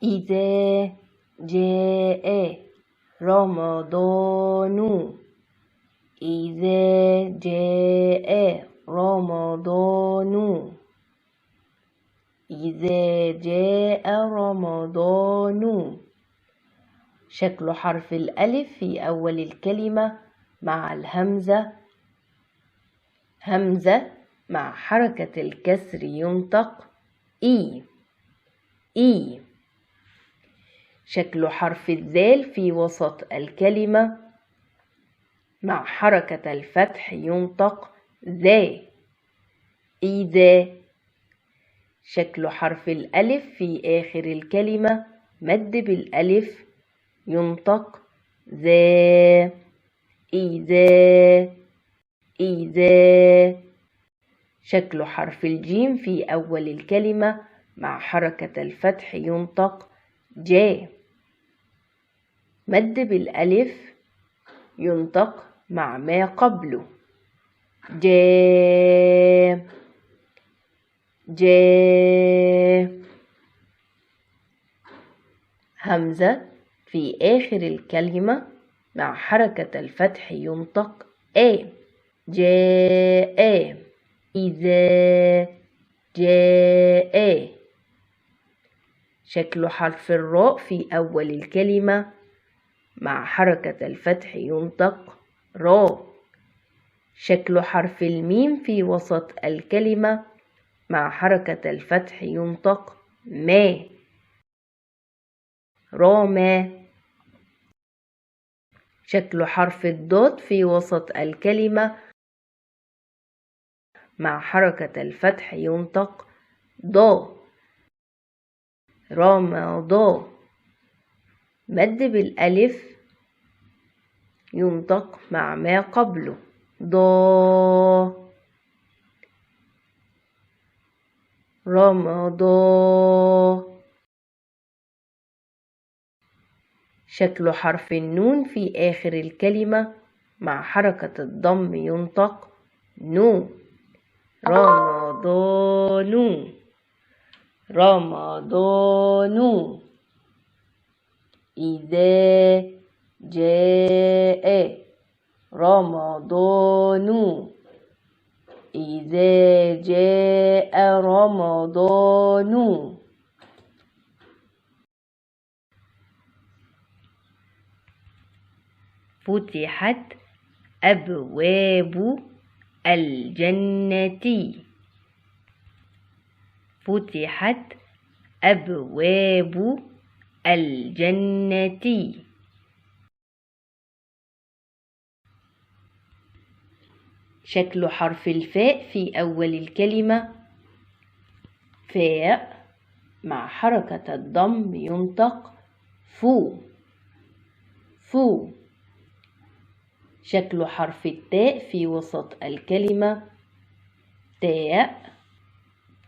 إذا جاء رمضان إذا جاء رمضان إذا جاء رمضان. شكل حرف الألف في أول الكلمة مع الهمزة، همزة مع حركة الكسر ينطق إي إي. شكل حرف الذال في وسط الكلمة مع حركة الفتح ينطق ذا إذا. شكل حرف الألف في آخر الكلمة مد بالألف ينطق ذا إذا إذا. شكل حرف الجيم في أول الكلمة مع حركة الفتح ينطق جا، مد بالألف ينطق مع ما قبله جا جا. همزة في آخر الكلمة مع حركة الفتح ينطق آ جاء إذا جاء. شكل حرف الراء في أول الكلمة مع حركة الفتح ينطق را. شكل حرف الميم في وسط الكلمة مع حركة الفتح ينطق ما راما. شكل حرف الضاد في وسط الكلمة مع حركة الفتح ينطق ضا رمضا، مد بالألف ينطق مع ما قبله ضا رمضا. شكل حرف النون في آخر الكلمة مع حركة الضم ينطق نو رمضان رمضان. إذا جاء رمضان إذا جاء رمضان. فتحت أبواب الجنة فتحت أبواب الجنة. شكل حرف الفاء في أول الكلمة فاء مع حركة الضم ينطق فو فو. شكل حرف التاء في وسط الكلمة تاء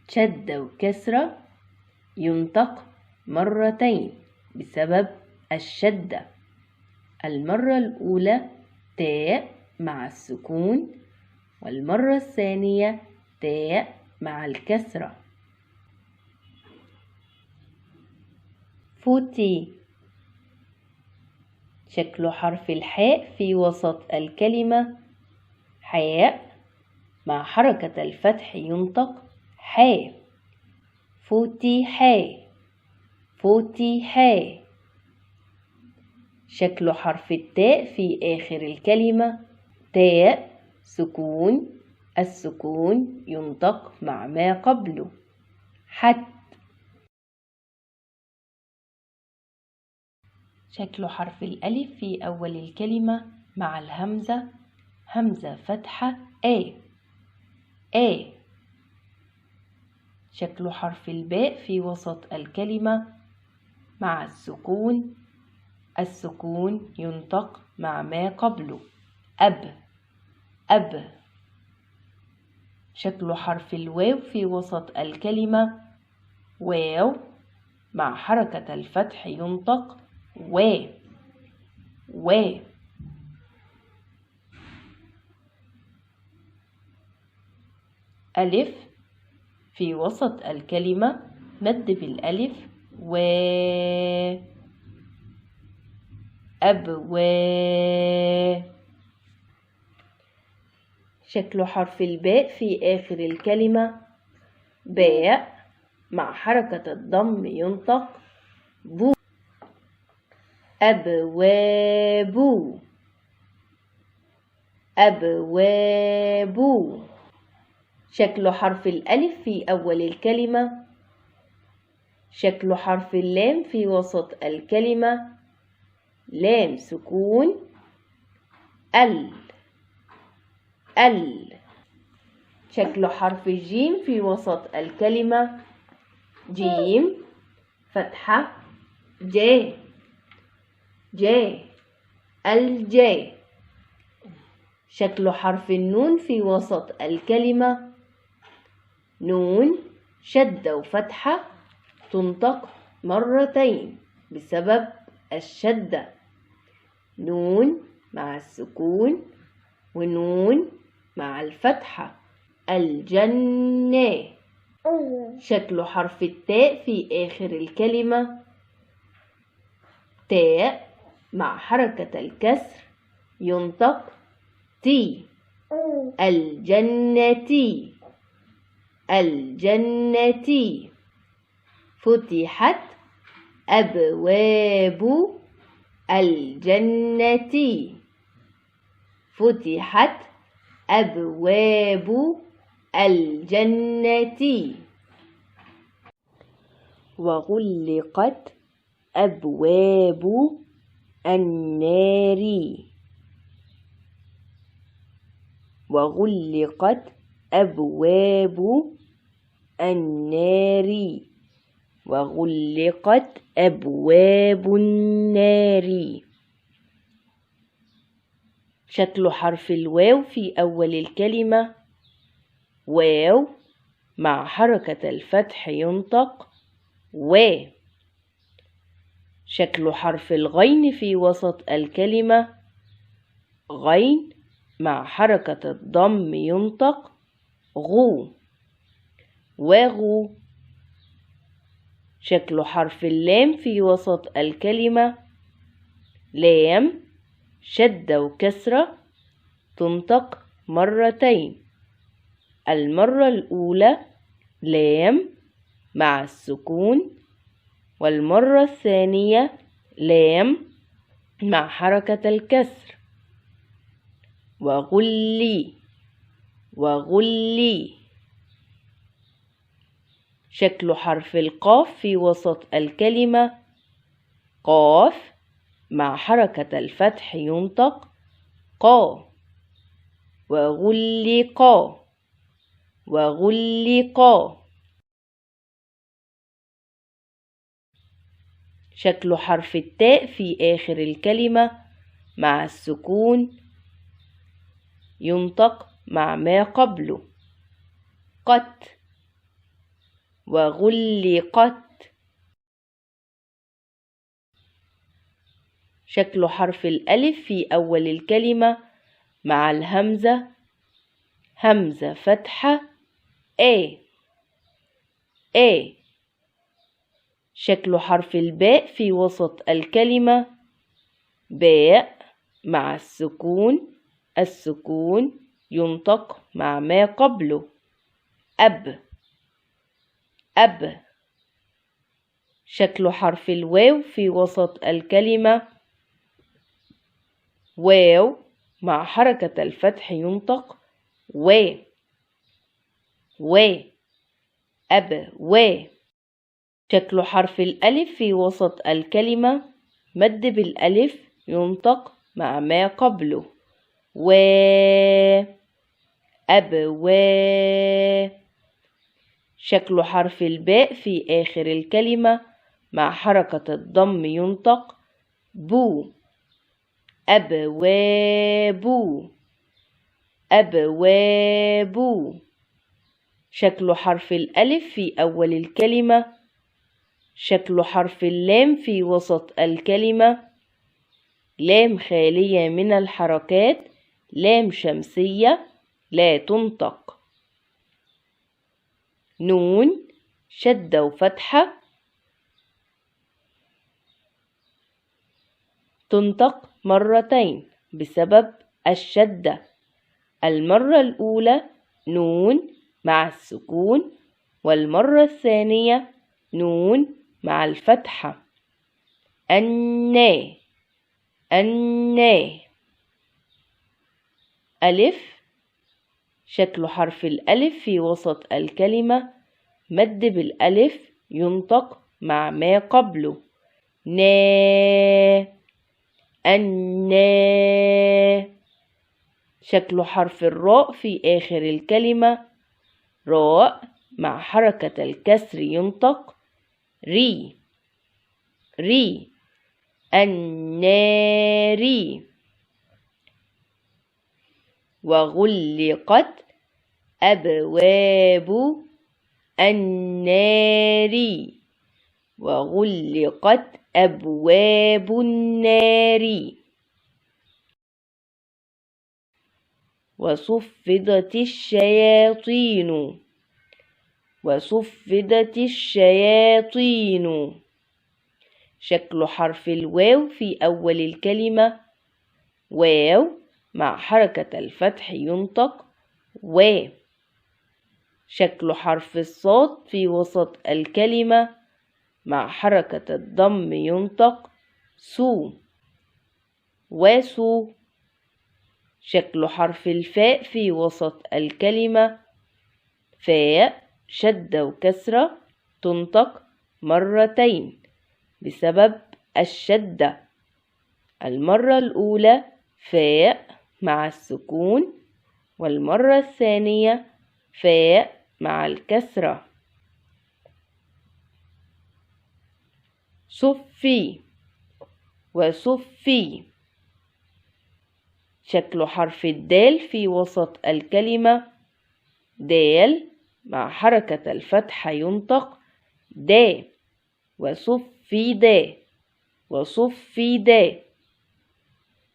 شدة وكسرة ينطق مرتين بسبب الشدة. المرة الأولى تاء مع السكون، والمرة الثانية تاء مع الكسرة. فوتي. شكل حرف الحاء في وسط الكلمة حاء مع حركة الفتح ينطق حاء فتح فتح. شكل حرف التاء في آخر الكلمة تاء سكون، السكون ينطق مع ما قبله حت. شكل حرف الألف في أول الكلمة مع الهمزة همزة فتحة آ. شكل حرف الباء في وسط الكلمة مع السكون، السكون ينطق مع ما قبله أب. شكل حرف الواو في وسط الكلمة واو مع حركة الفتح ينطق وا. ألف في وسط الكلمة مد بالألف و أبواب. شكل حرف الباء في آخر الكلمة باء مع حركة الضم ينطق بو. أبواب أبواب. شكل حرف الألف في أول الكلمة. شكل حرف اللام في وسط الكلمة لام سكون ال. شكل حرف الجيم في وسط الكلمة جيم فتحة ج الجي. شكل حرف النون في وسط الكلمة نون شدة وفتحة تنطق مرتين بسبب الشدة. نون مع السكون ونون مع الفتحة الجنة. شكل حرف التاء في آخر الكلمة تاء مع حركة الكسر ينطق تي. الجنة. فتحت أبواب الجنة. فتحت أبواب الجنة. وغلقت أبواب النار. وغلقت أبواب النار. وغلقت أبواب النار. شكل حرف الواو في أول الكلمة واو مع حركة الفتح ينطق و. شكل حرف الغين في وسط الكلمة غين مع حركة الضم ينطق غو وغو. شكل حرف اللام في وسط الكلمة لام شدة وكسرة تنطق مرتين. المرة الأولى لام مع السكون والمرة الثانية لام مع حركة الكسر وغلي. شكل حرف القاف في وسط الكلمة قاف مع حركة الفتح ينطق قا وغلقا. شكل حرف التاء في آخر الكلمة مع السكون ينطق مع ما قبله قت وغلقت. شكل حرف الألف في أول الكلمة مع الهمزة همزة فتحة A. شكل حرف الباء في وسط الكلمة باء مع السكون ينطق مع ما قبله أب. شكل حرف الواو في وسط الكلمة واو مع حركة الفتح ينطق أب. شكل حرف الألف في وسط الكلمة مد بالألف ينطق مع ما قبله أب. شكل حرف الباء في آخر الكلمة مع حركة الضم ينطق بو أبواب. شكل حرف الألف في أول الكلمة شكل حرف اللام في وسط الكلمة لام خالية من الحركات لام شمسية لا تنطق نون شدة وفتحة تنطق مرتين بسبب الشدة. المرة الأولى نون مع السكون، والمرة الثانية نون مع الفتحة. النا النا. ألف شكل حرف الألف في وسط الكلمة مد بالألف ينطق مع ما قبله. نا النا. شكل حرف الراء في آخر الكلمة راء مع حركة الكسر ينطق ري ري. النار. وغلقت أبواب النار. وغلقت أبواب النار. وصفدت الشياطين. وصفدت الشياطين. شكل حرف الواو في أول الكلمة واو مع حركة الفتح ينطق وا. شكل حرف الصاد في وسط الكلمة مع حركة الضم ينطق سو وسو. شكل حرف الفاء في وسط الكلمة فاء شدة وكسرة تنطق مرتين بسبب الشدة. المرة الأولى فاء مع السكون، والمرة الثانية فاء مع الكسرة. صفي وصفي. شكل حرف الدال في وسط الكلمة دال مع حركة الفتحة ينطق دا. وصفي دا وصفي دا.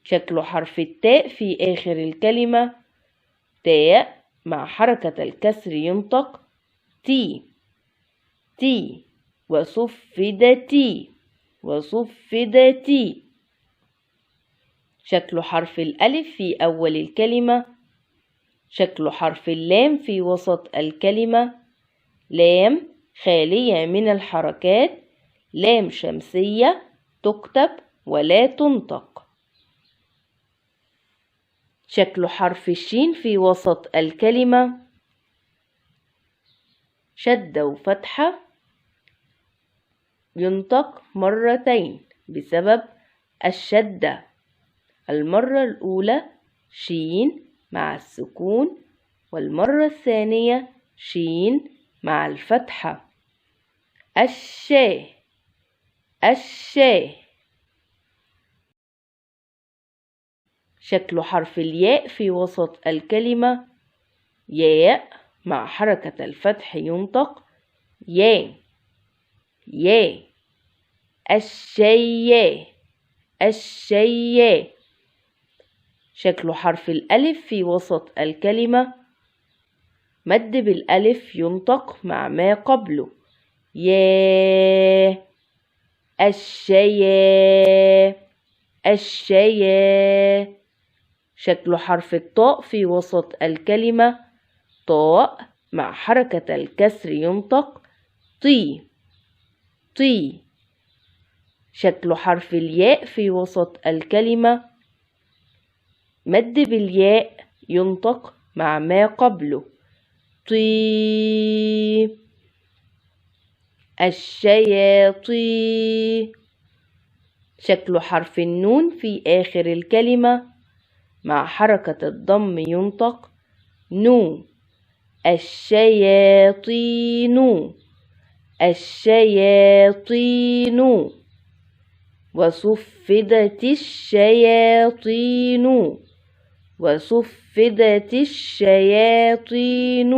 شكل حرف التاء في آخر الكلمة تاء مع حركة الكسر ينطق تي تي. وصفدتي وصفدتي. شكل حرف الألف في أول الكلمة شكل حرف اللام في وسط الكلمة لام خالية من الحركات، لام شمسية تكتب ولا تنطق. شكل حرف الشين في وسط الكلمة شدة وفتحة ينطق مرتين بسبب الشدة. المرة الأولى شين مع السكون، والمرة الثانية شين مع الفتحة. الشاه الشاه. شكل حرف الياء في وسط الكلمة ياء مع حركة الفتح ينطق يا يا. الشيا الشيا. شكل حرف الألف في وسط الكلمة مد بالألف ينطق مع ما قبله يا. الشيا الشيا. شكل حرف الطاء في وسط الكلمة طاء مع حركة الكسر ينطق طي طي. شكل حرف الياء في وسط الكلمة مد بالياء ينطق مع ما قبله طي. الشياطين. شكل حرف النون في آخر الكلمة مع حركة الضم ينطق نو. الشياطين الشياطين. وصفدت الشياطين وصفدت الشياطين.